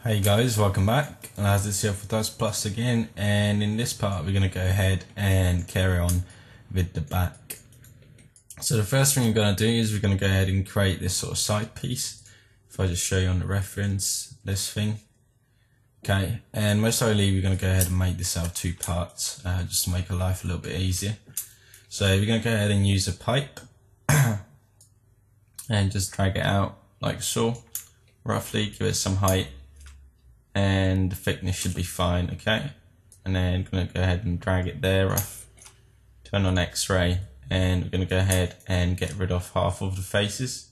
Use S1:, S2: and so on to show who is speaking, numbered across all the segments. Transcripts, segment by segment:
S1: Hey guys, welcome back. As this here for Dust Plus again, and in this part we're going to go ahead and carry on with the back. So the first thing we're going to do is we're going to go ahead and create this sort of side piece. If I just show you on the reference, this thing. Okay, and most likely we're going to go ahead and make this out of two parts, just to make our life a little bit easier. So we're going to go ahead and use a pipe and just drag it out like so, roughly, give it some height. And the thickness should be fine, okay? And then I'm going to go ahead and drag it there off, turn on X-ray, and we're going to go ahead and get rid of half of the faces.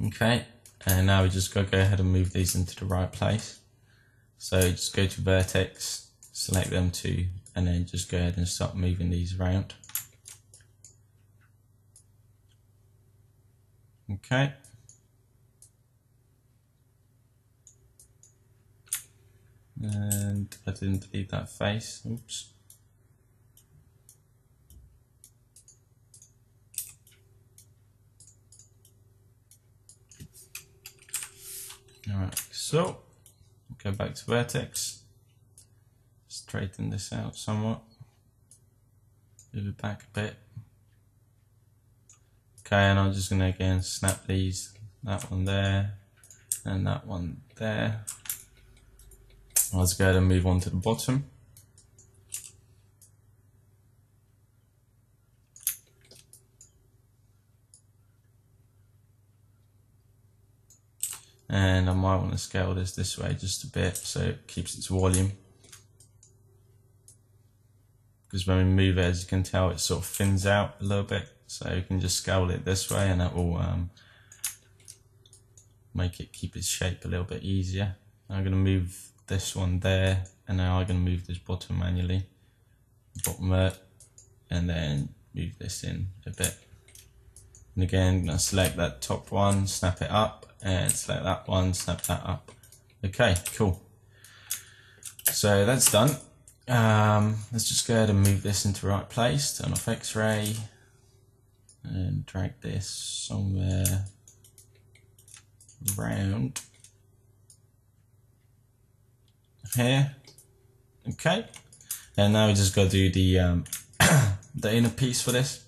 S1: Okay, and now we just got to go ahead and move these into the right place. So just go to vertex, select them two, and then just go ahead and start moving these around. Okay. And I didn't delete that face, oops. Alright, so go back to vertex, straighten this out somewhat, move it back a bit. Okay, and I'm just going to again snap these, that one there, and that one there. Let's go ahead and move on to the bottom. And I might want to scale this way just a bit so it keeps its volume. Because when we move it, as you can tell, it sort of thins out a little bit. So you can just scale it this way and that will make it keep its shape a little bit easier. I'm going to move this one there, and now I'm going to move this bottom manually, bottom up, and then move this in a bit. And again, I'm going to select that top one, snap it up, and select that one, snap that up. Okay, cool. So that's done. Let's just go ahead and move this into the right place, turn off X-ray, and drag this somewhere around here. Okay, and now we just got to do the the inner piece for this.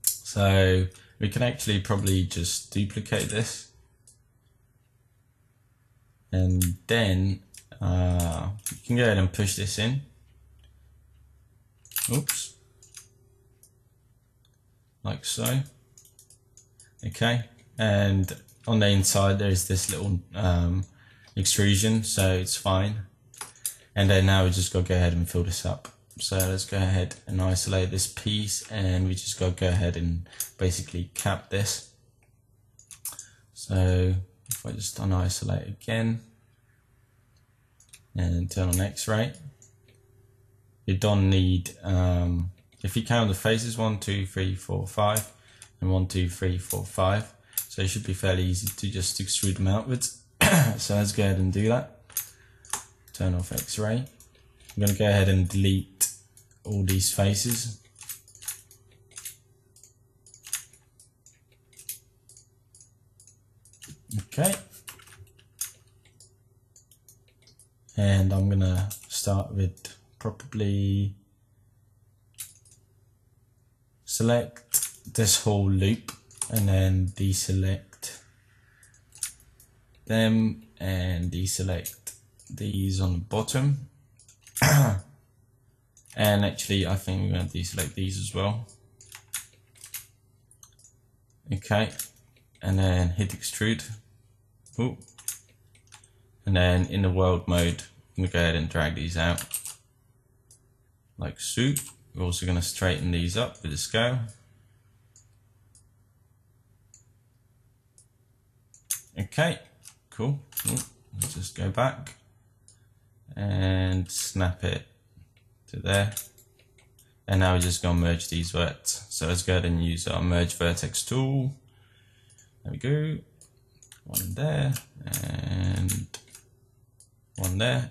S1: So we can actually probably just duplicate this, and then you can go ahead and push this in. Oops, like so. Okay, and on the inside there's this little extrusion, so it's fine. And then now we just got to go ahead and fill this up. So let's go ahead and isolate this piece, and we just got to go ahead and basically cap this. So if I just unisolate again and turn on X-ray, you don't need, if you count the faces, 1, 2, 3, 4, 5, and 1, 2, 3, 4, 5. So it should be fairly easy to just extrude them outwards. So let's go ahead and do that. Turn off X-ray. I'm going to go ahead and delete all these faces. Okay. And I'm going to start with probably select this whole loop and then deselect them and deselect these on the bottom. And actually I think we're going to deselect these as well. Okay, and then hit extrude. Ooh. And then in the world mode I'm going to go ahead and drag these out like so. We're also going to straighten these up with the scale. Okay, cool. Let's just go back and snap it to there. And now we're just going to merge these verts. So let's go ahead and use our merge vertex tool. There we go. One there and one there.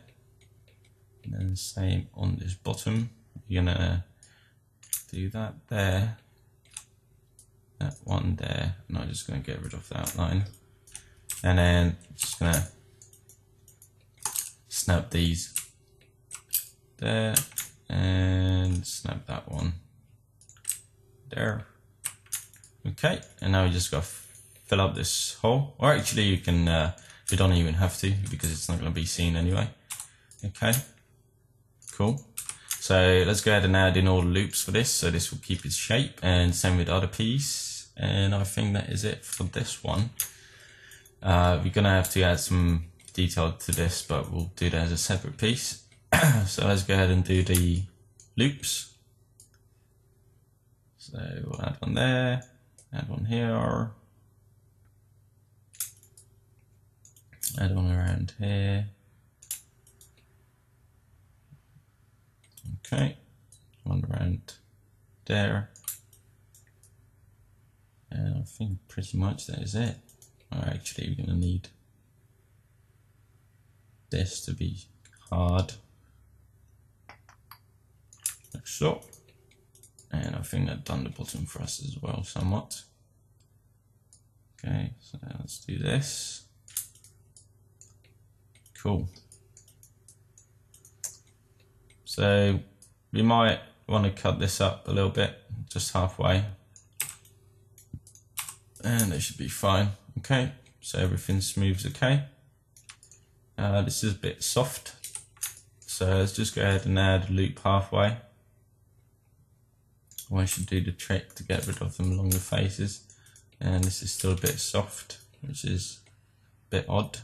S1: And then the same on this bottom. You're going to do that there, that one there, and I'm just going to get rid of the outline. and then just gonna snap these there and snap that one there. Okay, and now we just got to fill up this hole, or actually you can you don't even have to because it's not going to be seen anyway. Okay, cool. So let's go ahead and add in all the loops for this, so this will keep its shape, and same with the other piece. And I think that is it for this one. We're gonna have to add some detail to this, but we'll do that as a separate piece. So let's go ahead and do the loops. So we'll add one there, add one here, add one around here. Okay, one around there. And I think pretty much that is it. Actually, we're going to need this to be hard, like so. And I think I've done the bottom for us as well, somewhat. Okay, so let's do this. Cool. So we might want to cut this up a little bit, just halfway. And it should be fine. Okay, so everything smooths okay. This is a bit soft, so let's just go ahead and add a loop halfway. I should do the trick to get rid of them longer faces. And this is still a bit soft, which is a bit odd.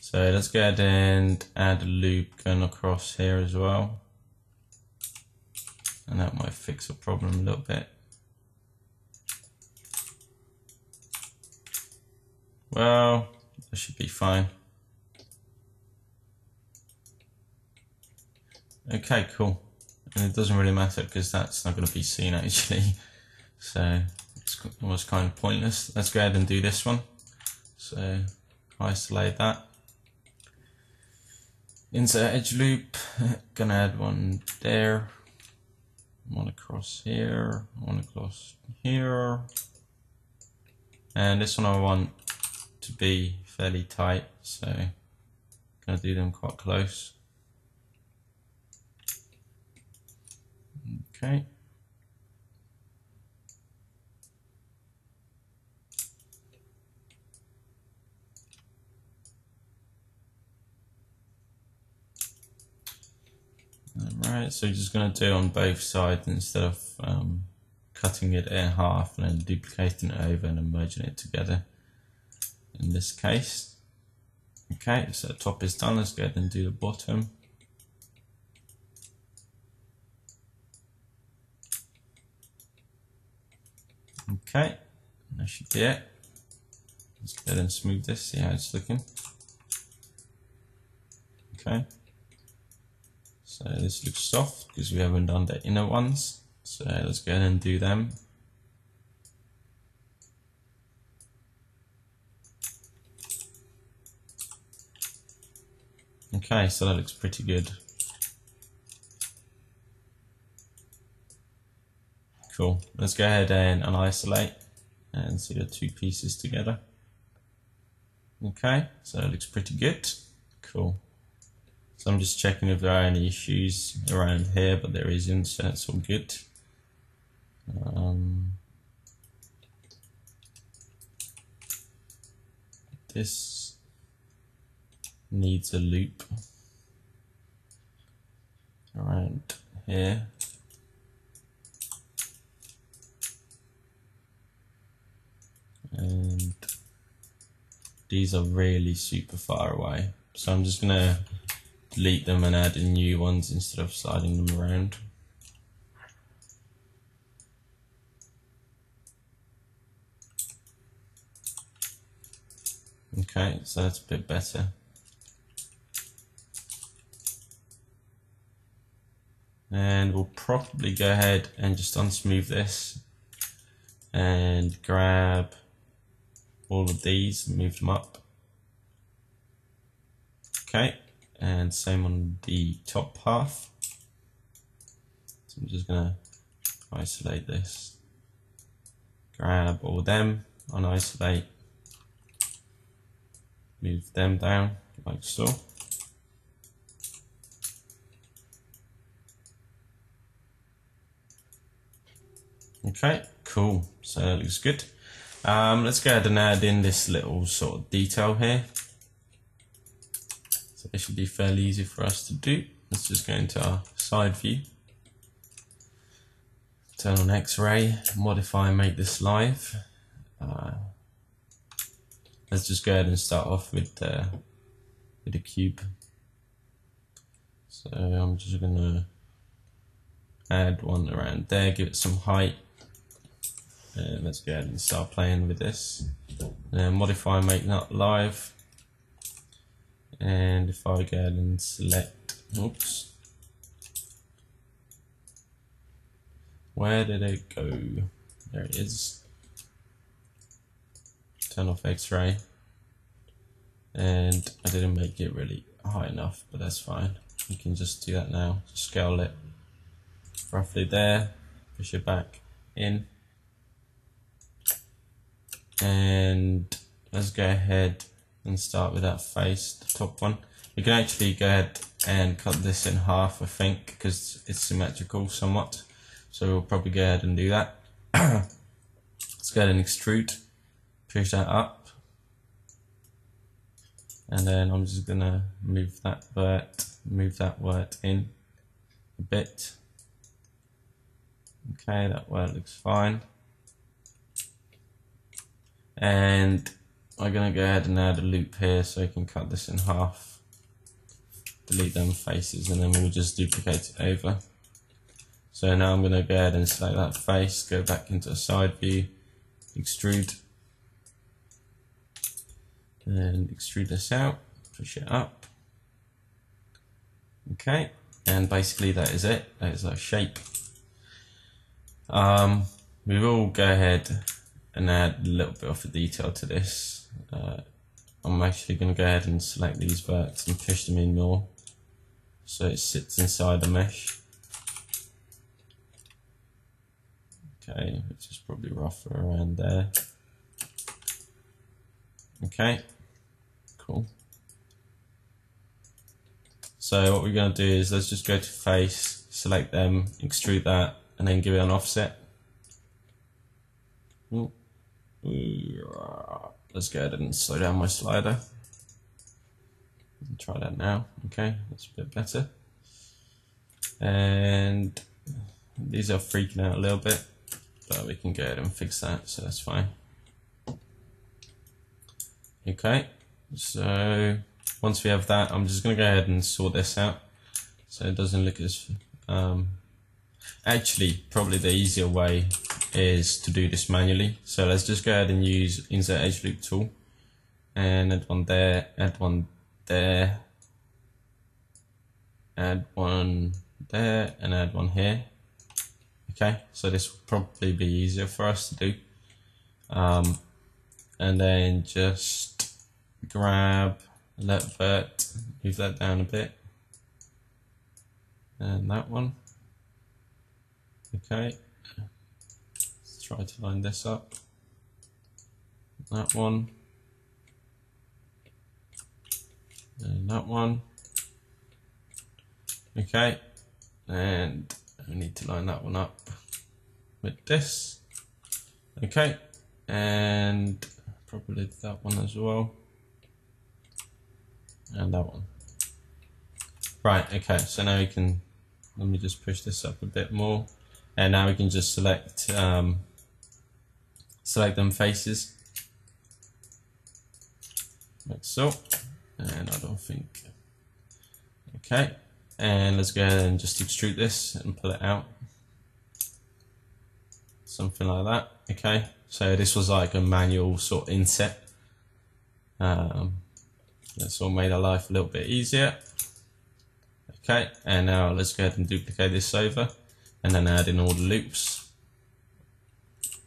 S1: So let's go ahead and add a loop going across here as well. And that might fix the problem a little bit. Well, that should be fine. Okay, cool. And it doesn't really matter because that's not going to be seen actually. So it's almost kind of pointless. Let's go ahead and do this one. So isolate that. Insert edge loop. Gonna add one there. One across here. One across here. And this one I want to be fairly tight, so gonna do them quite close. Okay. Alright, so you're just gonna do it on both sides instead of cutting it in half and then duplicating it over and then merging it together. In this case. Okay, so the top is done. Let's go ahead and do the bottom. Okay, that should be it. Let's go ahead and smooth this, see how it's looking. Okay, so this looks soft because we haven't done the inner ones. So let's go ahead and do them. Okay, so that looks pretty good. Cool. Let's go ahead and isolate and see the two pieces together. Okay, so that looks pretty good. Cool. So I'm just checking if there are any issues around here, but there isn't, so that's all good. This needs a loop around here. And these are really super far away. So I'm just gonna delete them and add in new ones instead of sliding them around. Okay, so that's a bit better. And we'll probably go ahead and just unsmooth this and grab all of these and move them up. Okay, and same on the top half. So I'm just gonna isolate this, grab all of them, unisolate, move them down like so. Okay, cool. So that looks good. Let's go ahead and add in this little sort of detail here. So it should be fairly easy for us to do. Let's just go into our side view. Turn on X-ray, modify and make this live. Let's just go ahead and start off with a cube. So I'm just gonna add one around there, give it some height. And let's go ahead and start playing with this. And modify and make that live. And if I go ahead and select, oops. Where did it go? There it is. Turn off X-ray. And I didn't make it really high enough, but that's fine. You can just do that now. Just scale it roughly there. Push it back in. And let's go ahead and start with that face, the top one. You can actually go ahead and cut this in half, I think, because it's symmetrical somewhat. So we'll probably go ahead and do that. Let's go ahead and extrude, push that up. And then I'm just gonna move that word in a bit. Okay, that word looks fine. And I'm gonna go ahead and add a loop here so I can cut this in half. Delete them faces and then we'll just duplicate it over. So now I'm gonna go ahead and select that face, go back into a side view, extrude, and extrude this out, push it up. Okay, and basically that is it. That is our shape. We will go ahead and add a little bit of a detail to this. I'm actually going to go ahead and select these verts and push them in more so it sits inside the mesh. Okay, which is probably rougher around there. Okay, cool. So what we're going to do is let's just go to face, select them, extrude that, and then give it an offset. Let's go ahead and slow down my slider. Try that now. Okay, that's a bit better. And these are freaking out a little bit, but we can go ahead and fix that, so that's fine. Okay, so once we have that, I'm just going to go ahead and sort this out so it doesn't look as actually probably the easier way is to do this manually. So let's just go ahead and use insert edge loop tool and add one there, add one there, add one there, and add one here. Okay, so this will probably be easier for us to do. And then just grab that vert, move that down a bit, and that one. Okay, let's try to line this up. That one, and that one. Okay, and I need to line that one up with this. Okay, and probably that one as well, and that one. Right, okay, so now we can, let me just push this up a bit more, and now we can just select select them faces, like so, and I don't think, okay, and let's go ahead and just extrude this and pull it out, something like that. Okay, so this was like a manual sort of inset. That's all made our life a little bit easier. Okay, and now let's go ahead and duplicate this over and then add in all the loops.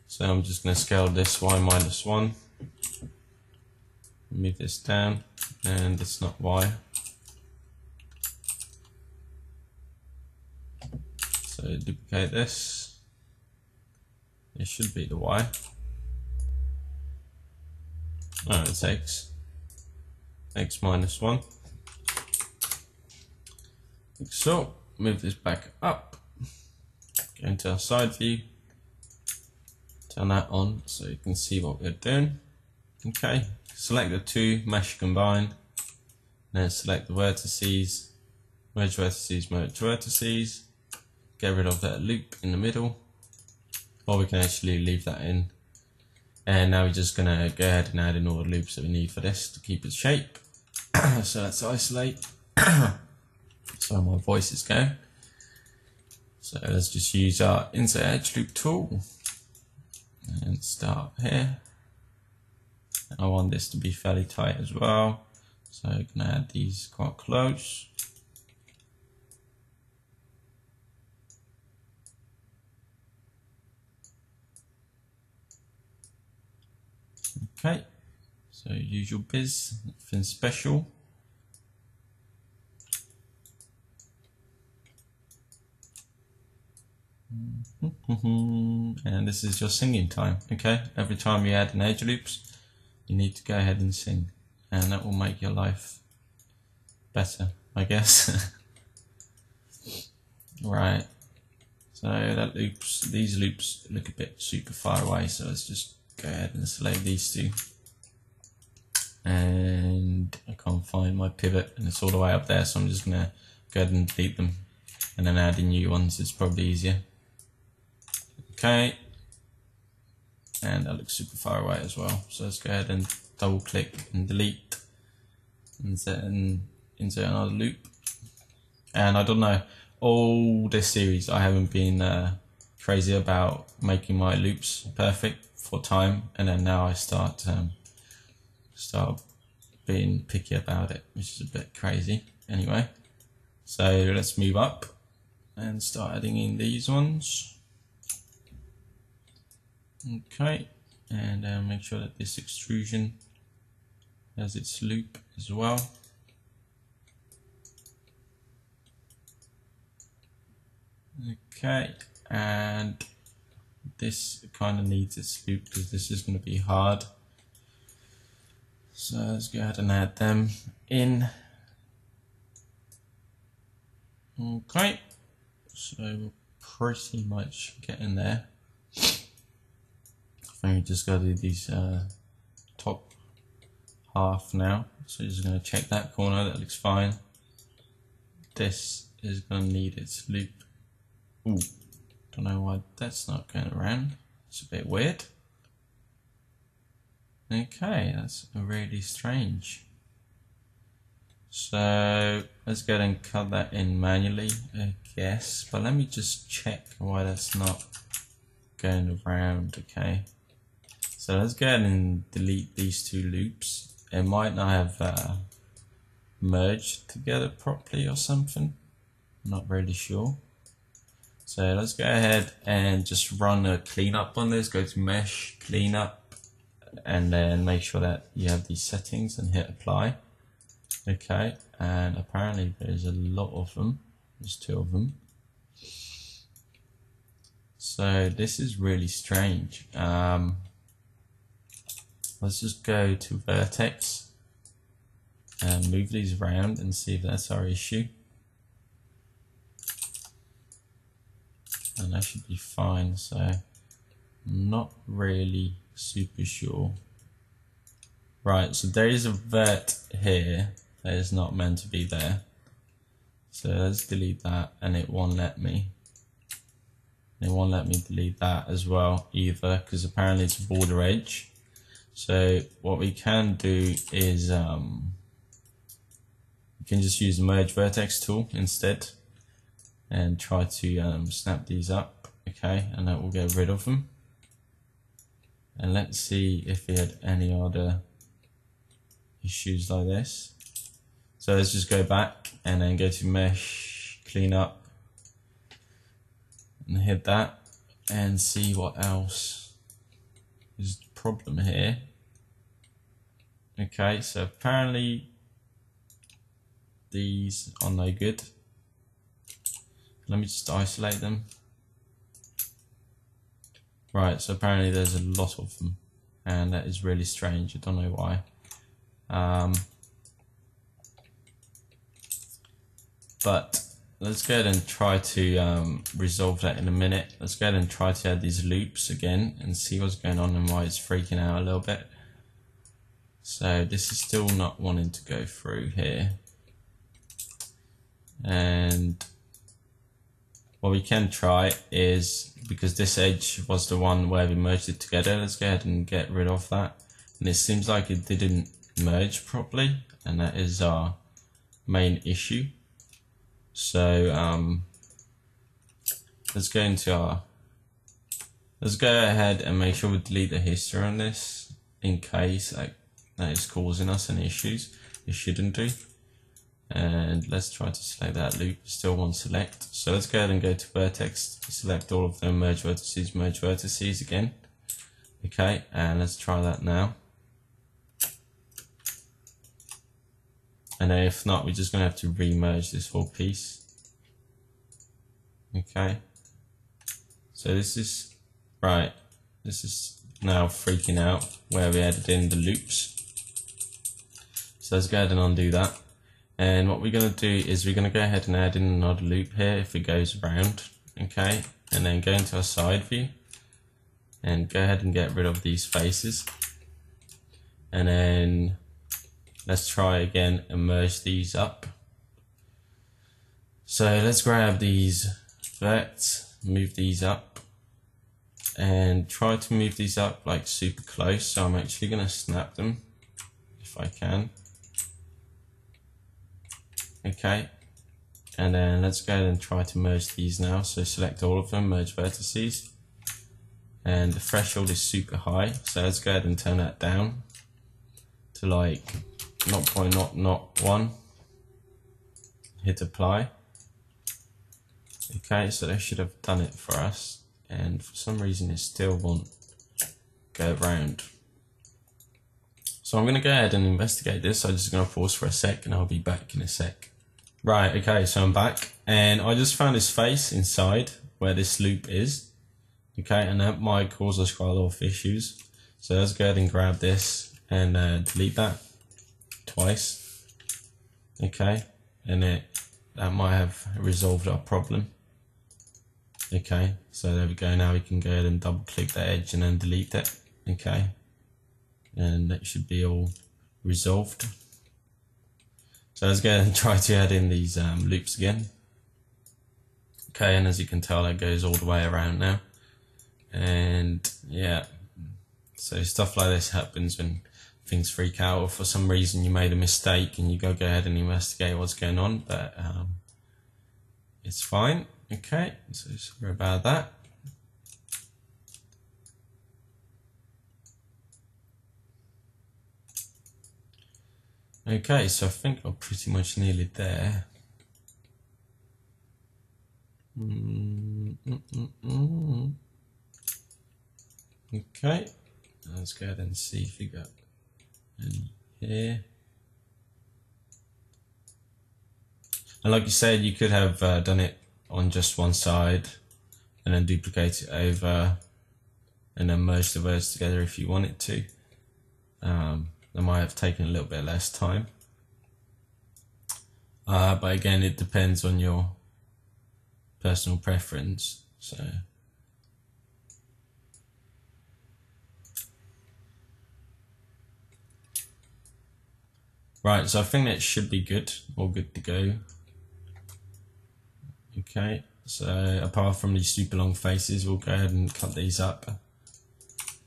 S1: So I'm just going to scale this y minus 1, move this down, and it's not y. So duplicate this, it should be the y. Oh, it's x. x minus 1. Like so, move this back up, go into our side view, turn that on so you can see what we're doing. Okay, select the two, mesh combine, then select the vertices, merge vertices, get rid of that loop in the middle, or we can actually leave that in. And now we're just going to go ahead and add in all the loops that we need for this to keep its shape. So let's isolate. So my voice is going. So let's just use our insert edge loop tool and start here. And I want this to be fairly tight as well. So I'm going to add these quite close. Okay, so usual biz, nothing special. And this is your singing time. Okay, every time you add an edge loops, you need to go ahead and sing, and that will make your life better, I guess. Right, so that these loops look a bit super far away, so let's just go ahead and select these two. And I can't find my pivot, and it's all the way up there, so I'm just gonna go ahead and delete them and then add in new ones. It's probably easier. Okay, and that looks super far away as well, so let's go ahead and double click and delete, and then insert another loop. And I don't know, all this series I haven't been crazy about making my loops perfect for time, and then now I start being picky about it, which is a bit crazy. Anyway, so let's move up and start adding in these ones. Okay, and make sure that this extrusion has its loop as well. Okay, and this kind of needs its loop because this is going to be hard. So let's go ahead and add them in. Okay, so we're pretty much getting there. I think we just got to do these top half now. So just going to check that corner, that looks fine. This is going to need its loop. Ooh, don't know why that's not going around. It's a bit weird. Okay, that's really strange. So let's go ahead and cut that in manually, I guess. But let me just check why that's not going around. Okay. So let's go ahead and delete these two loops. It might not have merged together properly or something. I'm not really sure. So let's go ahead and just run a cleanup on this. Go to mesh, cleanup, and then make sure that you have these settings and hit apply. Okay, and apparently there's a lot of them. There's 2 of them. So this is really strange. Let's just go to vertex and move these around and see if that's our issue. And that should be fine, so I'm not really super sure. Right, so there is a vert here that is not meant to be there. So let's delete that, and it won't let me. It won't let me delete that as well either, because apparently it's a border edge. So what we can do is we can just use the merge vertex tool instead and try to snap these up. Okay, and that will get rid of them. And let's see if we had any other issues like this. So let's just go back and then go to mesh, clean up, and hit that and see what else is the problem here. Okay, so apparently these are no good. Let me just isolate them. Right, so apparently there's a lot of them, and that is really strange. I don't know why. but let's go ahead and try to resolve that in a minute. Let's go ahead and try to add these loops again and see what's going on and why it's freaking out a little bit. So this is still not wanting to go through here. And what we can try is, because this edge was the one where we merged it together, let's go ahead and get rid of that. And it seems like it didn't merge properly, and that is our main issue. So let's go ahead and make sure we delete the history on this in case that is causing us any issues. It shouldn't do. And let's try to select that loop. Still want select. So let's go ahead and go to vertex, select all of them, merge vertices again. Okay, and let's try that now. And then if not, we're just going to have to re-merge this whole piece. Okay, so this is right. This is now freaking out where we added in the loops. So let's go ahead and undo that. And what we're going to do is we're going to go ahead and add in another loop here if it goes around. Okay, and then go into our side view and go ahead and get rid of these faces. And then let's try again and merge these up. So let's grab these verts, move these up, and try to move these up like super close. So I'm actually going to snap them if I can. Okay, and then let's go ahead and try to merge these now. So select all of them, merge vertices, and the threshold is super high. So let's go ahead and turn that down to like 0.001. Hit apply. Okay, so that should have done it for us, and for some reason it still won't go around. So I'm going to go ahead and investigate this. I'm just going to pause for a sec and I'll be back in a sec. Right, okay, so I'm back and I just found this face inside where this loop is. Okay, and that might cause us quite a lot of issues. So let's go ahead and grab this and delete that twice. Okay, and that might have resolved our problem. Okay, so there we go. Now we can go ahead and double click the edge and then delete it. Okay, and that should be all resolved. So let's go ahead and try to add in these loops again. Okay, and as you can tell, that goes all the way around now. And yeah, so stuff like this happens when things freak out, or for some reason you made a mistake and you go ahead and investigate what's going on, but it's fine. Okay, so sorry about that. Okay, so I think I'm pretty much nearly there. Okay, let's go ahead and see if we got any here. And like you said, you could have done it on just one side and then duplicate it over and then merge the words together if you wanted to. That might have taken a little bit less time. But again, it depends on your personal preference. So right, so I think that should be good, all good to go. Okay, so apart from these super long faces, we'll go ahead and cut these up.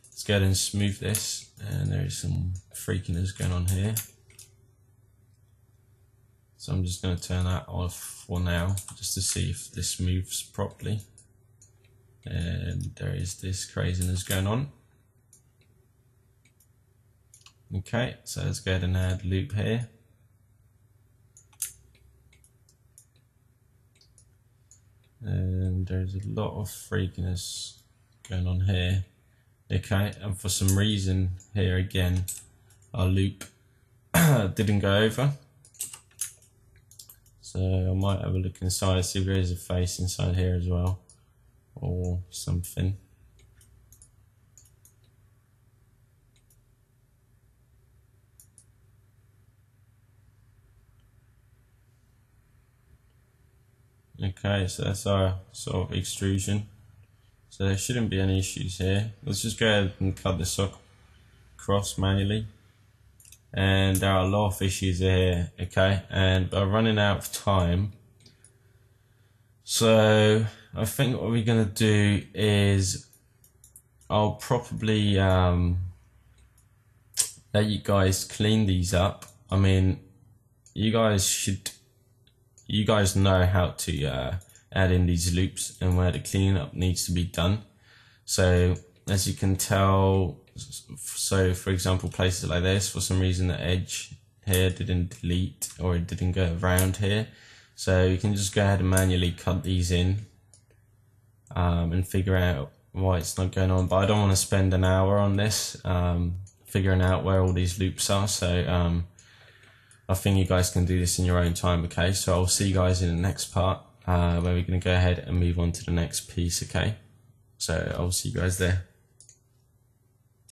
S1: Let's go ahead and smooth this, and there is some freakiness going on here. So I'm just going to turn that off for now, just to see if this moves properly. And there is this craziness going on. Okay, so let's go ahead and add loop here. And there's a lot of freakiness going on here. Okay, and for some reason here again, our loop didn't go over. So I might have a look inside, see if there is a face inside here as well, or something. Okay, so that's our sort of extrusion. So there shouldn't be any issues here. Let's just go ahead and cut this across manually. And there are a lot of issues here, okay, and we're running out of time. So I think what we're gonna do is I'll probably let you guys clean these up. I mean, you guys know how to add in these loops and where the cleanup needs to be done. So as you can tell, so for example, places like this, for some reason the edge here didn't delete, or it didn't go around here. So you can just go ahead and manually cut these in and figure out why it's not going on. But I don't want to spend an hour on this figuring out where all these loops are. So I think you guys can do this in your own time, okay? So I'll see you guys in the next part where we're going to go ahead and move on to the next piece, okay? So I'll see you guys there.